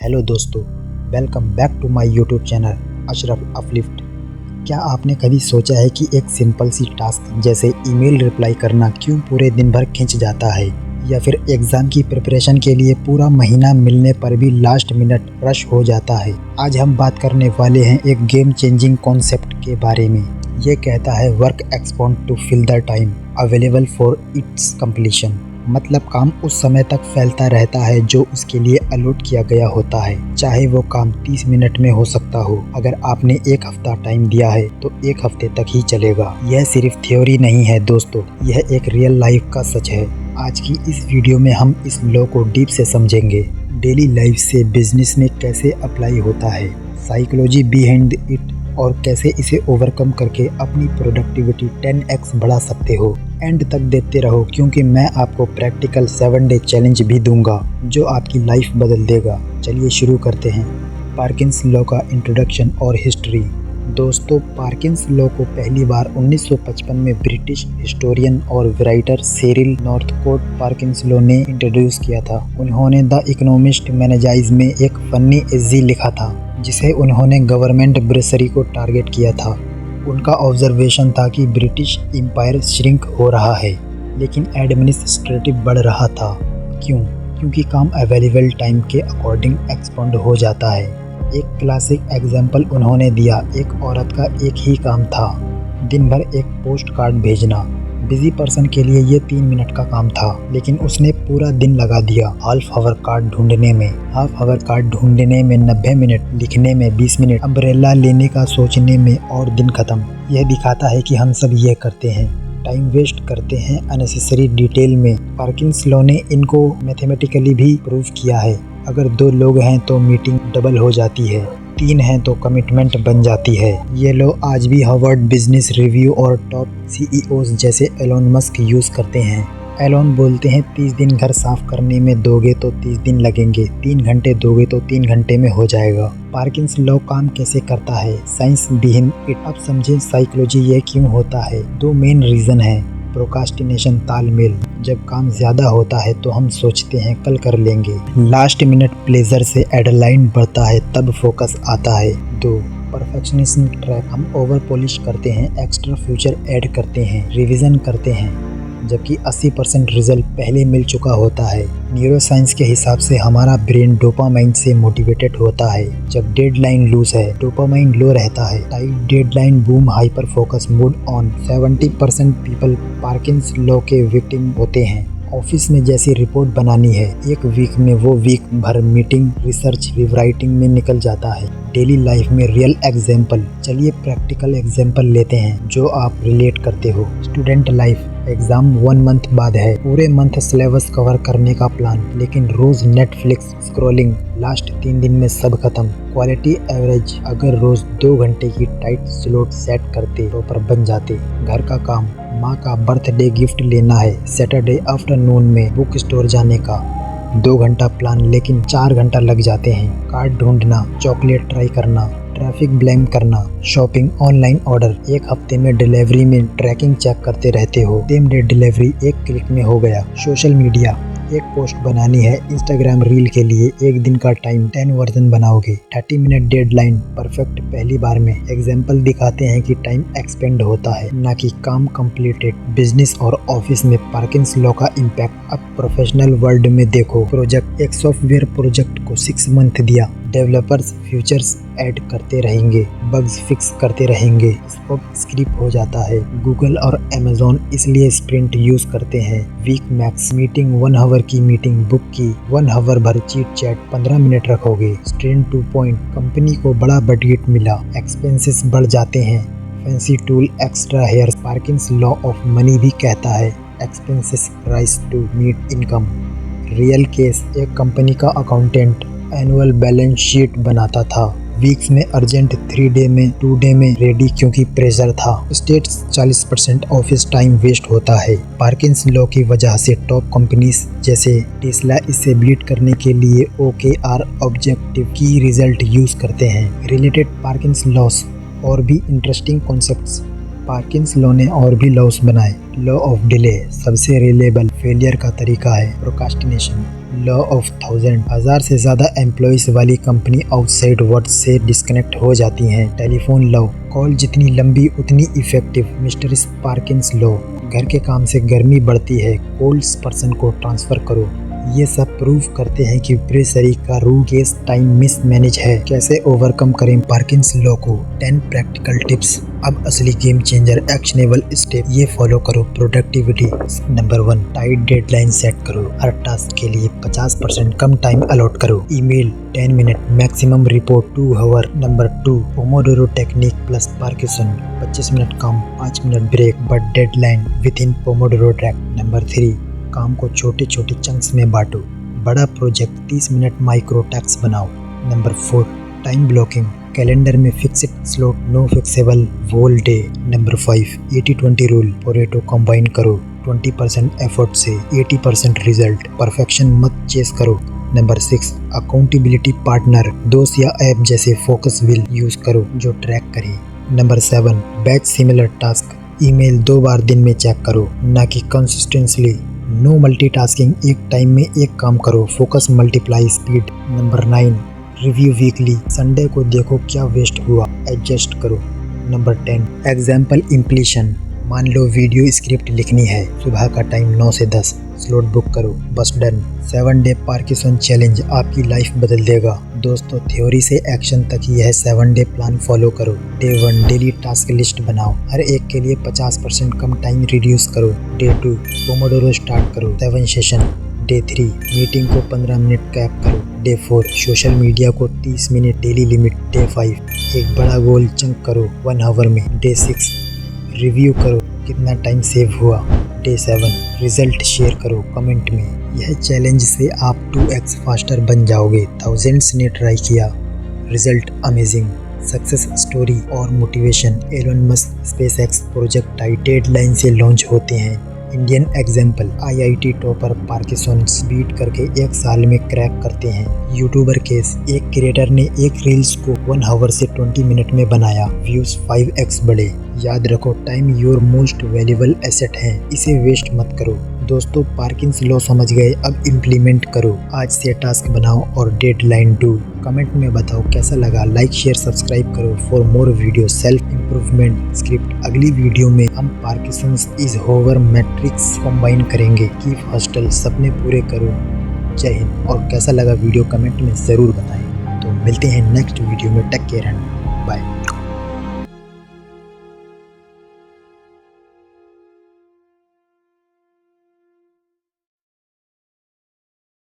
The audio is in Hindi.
हेलो दोस्तों, welcome back to my YouTube channel Ashraf Uplift. क्या आपने कभी सोचा है कि एक सिंपल सी टास्क जैसे ईमेल रिप्लाई करना क्यों पूरे दिन भर खिंच जाता है, या फिर एग्ज़ाम की प्रिपरेशन के लिए पूरा महीना मिलने पर भी लास्ट मिनट रश हो जाता है। आज हम बात करने वाले हैं एक गेम चेंजिंग कॉन्सेप्ट के बारे में। ये कहता है work expand to fill the time available for its completion. मतलब काम उस समय तक फैलता रहता है जो उसके लिए अलॉट किया गया होता है, चाहे वो काम 30 मिनट में हो सकता हो। अगर आपने एक हफ्ता टाइम दिया है तो एक हफ्ते तक ही चलेगा। यह सिर्फ थ्योरी नहीं है दोस्तों, यह एक रियल लाइफ का सच है। आज की इस वीडियो में हम इस लॉ को डीप से समझेंगे, डेली लाइफ से बिजनेस में कैसे अप्लाई होता है, साइकोलॉजी बिहाइंड इट, और कैसे इसे ओवरकम करके अपनी प्रोडक्टिविटी 10x बढ़ा सकते हो। एंड तक देखते रहो, क्योंकि मैं आपको प्रैक्टिकल 7 डे चैलेंज भी दूंगा जो आपकी लाइफ बदल देगा। चलिए शुरू करते हैं। पार्किंस लॉ का इंट्रोडक्शन और हिस्ट्री। दोस्तों, पार्किंस लॉ को पहली बार 1955 में ब्रिटिश हिस्टोरियन और राइटर सिरिल नॉर्थकोट पार्किंस लॉ ने इंट्रोड्यूस किया था। उन्होंने द इकोनॉमिस्ट मैनेजाइज में एक फनी एजी लिखा था जिसे उन्होंने गवर्नमेंट ब्रेसरी को टारगेट किया था। उनका ऑब्जर्वेशन था कि ब्रिटिश एम्पायर श्रिंक हो रहा है लेकिन एडमिनिस्ट्रेटिव बढ़ रहा था। क्यों? क्योंकि काम अवेलेबल टाइम के अकॉर्डिंग एक्सपांड हो जाता है। एक क्लासिक एग्जाम्पल उन्होंने दिया। एक औरत का एक ही काम था, दिन भर एक पोस्ट कार्ड भेजना। बिजी पर्सन के लिए ये 3 मिनट का काम था, लेकिन उसने पूरा दिन लगा दिया हाफ आवर कार्ड ढूंढने में, 90 मिनट, लिखने में 20 मिनट, अम्ब्रेला लेने का सोचने में, और दिन खत्म। यह दिखाता है कि हम सब ये करते हैं, टाइम वेस्ट करते हैं अननेसेसरी डिटेल में। पार्किंस लॉ ने इनको मैथमेटिकली भी प्रूव किया है। अगर 2 लोग हैं तो मीटिंग डबल हो जाती है, 3 हैं तो कमिटमेंट बन जाती है। ये लो आज भी हार्वर्ड बिजनेस रिव्यू और टॉप CEOs जैसे एलोन मस्क यूज़ करते हैं। एलोन बोलते हैं 30 दिन घर साफ करने में दोगे तो 30 दिन लगेंगे, 3 घंटे दोगे तो 3 घंटे में हो जाएगा। पार्किंस लॉ काम कैसे करता है, साइंस बिहाइंड इट। अब समझें साइकोलॉजी ये क्यों होता है। 2 मेन रीज़न है। प्रोकास्टिनेशन, तालमेल। जब काम ज़्यादा होता है तो हम सोचते हैं कल कर लेंगे। लास्ट मिनट प्लेजर से एडलाइन बढ़ता है, तब फोकस आता है। 2 परफेक्शनिज्म ट्रैप। हम ओवर पॉलिश करते हैं, एक्स्ट्रा फ्यूचर ऐड करते हैं, रिवीजन करते हैं, जबकि 80% रिजल्ट पहले मिल चुका होता है। न्यूरोसाइंस के हिसाब से हमारा ब्रेन डोपामाइन से मोटिवेटेड होता है जब डेडलाइन लूज है, डोपामाइन लो रहता है। Tight deadline, boom, hyper focus, mood on. 70% people पार्किंस law के विक्टिम होते हैं। ऑफिस में जैसी रिपोर्ट बनानी है, एक वीक में वो वीक भर मीटिंग, रिसर्च, रिराइटिंग में निकल जाता है। डेली लाइफ में रियल एग्जाम्पल। चलिए प्रैक्टिकल एग्जाम्पल लेते हैं जो आप रिलेट करते हो। Student life. एग्जाम 1 मंथ बाद है, पूरे मंथ सिलेबस कवर करने का प्लान, लेकिन रोज नेटफ्लिक्स स्क्रॉलिंग, लास्ट 3 दिन में सब खत्म। Quality average. अगर रोज 2 घंटे की टाइट स्लॉट सेट करते तो पर बन जाते। घर का काम, माँ का बर्थडे गिफ्ट लेना है, सैटरडे आफ्टरनून में बुक स्टोर जाने का, 2 घंटा प्लान लेकिन 4 घंटा लग जाते हैं। कार्ड ढूंढना, चॉकलेट ट्राई करना, ट्रैफिक ब्लेम करना, शॉपिंग, ऑनलाइन ऑर्डर, एक हफ्ते में डिलीवरी में ट्रैकिंग चेक करते रहते हो, सेम डे डिलीवरी, एक क्लिक में हो गया। Social media. एक पोस्ट बनानी है इंस्टाग्राम रील के लिए, 1 दिन का टाइम, 10 वर्जन बनाओगे, 30 मिनट डेडलाइन, परफेक्ट पहली बार में। एग्जाम्पल दिखाते हैं कि टाइम एक्सपेंड होता है, ना कि काम कंप्लीटेड। बिजनेस और ऑफिस में पार्किंस लॉ का इम्पैक्ट। अब प्रोफेशनल वर्ल्ड में देखो। प्रोजेक्ट। एक सॉफ्टवेयर प्रोजेक्ट को 6 मंथ दिया, डेवलपर्स फीचर्स ऐड करते रहेंगे, बग्स फिक्स करते रहेंगे, स्कोप स्क्रिप हो जाता है। गूगल और अमेजोन इसलिए स्प्रिंट यूज करते हैं। Week max. मीटिंग 1 आवर की मीटिंग बुक की, 1 आवर भर चीट चैट, 15 मिनट रखोगे। Strain 2 point. कंपनी को बड़ा बजट मिला, एक्सपेंसेस बढ़ जाते हैं, fancy tool, extra hire. Parkinson's law of money भी कहता है expenses rise to meet income. Real case. एक कंपनी का अकाउंटेंट एनुअल बैलेंस शीट बनाता था, वीक्स में अर्जेंट, 3 डे में, 2 डे में रेडी, क्योंकि प्रेशर था। स्टेट्स 40% ऑफिस टाइम वेस्ट होता है। पार्किंस लॉ की वजह से टॉप कंपनीज जैसे टेस्ला इसे बीट करने के लिए OKR ऑब्जेक्टिव की रिजल्ट यूज करते हैं। Related पार्किंस loss. और भी इंटरेस्टिंग कॉन्सेप्ट्स। पार्किंस लॉ ने और भी लॉस बनाए। Law of delay. सबसे रिलेबल फेलियर का तरीका है प्रोकास्टिनेशन। लॉ ऑफ थाउजेंड, 1000 से ज्यादा एम्प्लॉइज वाली कंपनी आउटसाइड वर्ल्ड से डिस्कनेक्ट हो जाती हैं। टेलीफोन लॉ, कॉल जितनी लंबी उतनी इफेक्टिव। मिस्टर स्पार्किंस लॉ, घर के काम से गर्मी बढ़ती है, कोल्ड पर्सन को ट्रांसफर करो। ये सब प्रूव करते हैं कि प्रेशरी का रूल केस टाइम मिसमैनेज है। कैसे ओवरकम करें पार्किंस लॉ को, 10 प्रैक्टिकल टिप्स। अब असली गेम चेंजर, एक्शनेबल स्टेप ये फॉलो करो। Productivity, number 1, tight deadline set करो। हर टास्क के लिए 50% कम टाइम अलॉट करो। Email 10 minute, maximum report 2 hour. Number 2, Pomodoro technique plus Parkinson, 25 minute काम, 5 minute break, but deadline within Pomodoro track. Number 3, काम को छोटे छोटे चंक्स में बांटो। बड़ा प्रोजेक्ट 30 मिनट माइक्रो टास्क बनाओ। नंबर 4, टाइम ब्लॉकिंग, कैलेंडर में fixed slot, no fixable whole day. Number 5, 80-20 rule, Pareto combine करो। 20% एफर्ट से 80% रिजल्ट, परफेक्शन मत चेस करो। नंबर 6, अकाउंटेबिलिटी पार्टनर, दोस्त या ऐप जैसे फोकस व्हील यूज करो जो ट्रैक करे। Number 7, batch similar task, email 2 बार दिन में चेक करो, ना कि कंसिस्टेंटली। नो मल्टीटास्किंग, एक टाइम में एक काम करो, focus multiply speed. Number 9, review weekly, Sunday को देखो क्या वेस्ट हुआ, एडजस्ट करो। नंबर 10, एग्जाम्पल इम्प्लीशन, मान लो वीडियो स्क्रिप्ट लिखनी है, सुबह का टाइम 9 से 10, स्लॉट बुक करो, बस डन। 7 डे पार्किंसन चैलेंज आपकी लाइफ बदल देगा। दोस्तों, थ्योरी से एक्शन तक यह 7 डे प्लान फॉलो करो। डे 1, डेली टास्क लिस्ट बनाओ, हर एक के लिए 50% कम टाइम रिड्यूस करो। डे 2, पोमोडोरो स्टार्ट करो, 7 सेशन। डे 3, मीटिंग को 15 मिनट कैप करो। डे 4, सोशल मीडिया को 30 मिनट डेली लिमिट। डे 5, एक बड़ा गोल चंक करो 1 आवर में। डे 6, रिव्यू करो कितना टाइम सेव हुआ। डे 7, रिजल्ट शेयर करो कमेंट में। यह चैलेंज से आप 2x फास्टर बन जाओगे। थाउजेंड्स ने ट्राई किया, रिजल्ट अमेजिंग। सक्सेस स्टोरी और motivation, Elon Musk SpaceX project tight deadline से लॉन्च होते हैं। Indian example, IIT topper Parkinson beat करके 1 साल में क्रैक करते हैं। यूट्यूबर केस, एक क्रिएटर ने एक रील्स को 1 आवर से 20 मिनट में बनाया, व्यूज 5x बढ़े। याद रखो, time your most valuable asset है, इसे वेस्ट मत करो। दोस्तों, पार्किंस लॉ समझ गए, अब इम्प्लीमेंट करो। आज से टास्क बनाओ और डेडलाइन डू। कमेंट में बताओ कैसा लगा, लाइक शेयर सब्सक्राइब करो for more video self improvement script. अगली वीडियो में हम Parkinson's Eisenhower matrix combine करेंगे। कीप हॉस्टल, सपने पूरे करो। जय हिंद। और कैसा लगा वीडियो कमेंट में ज़रूर बताएं। तो मिलते हैं नेक्स्ट वीडियो में, टेक केयर एंड बाय।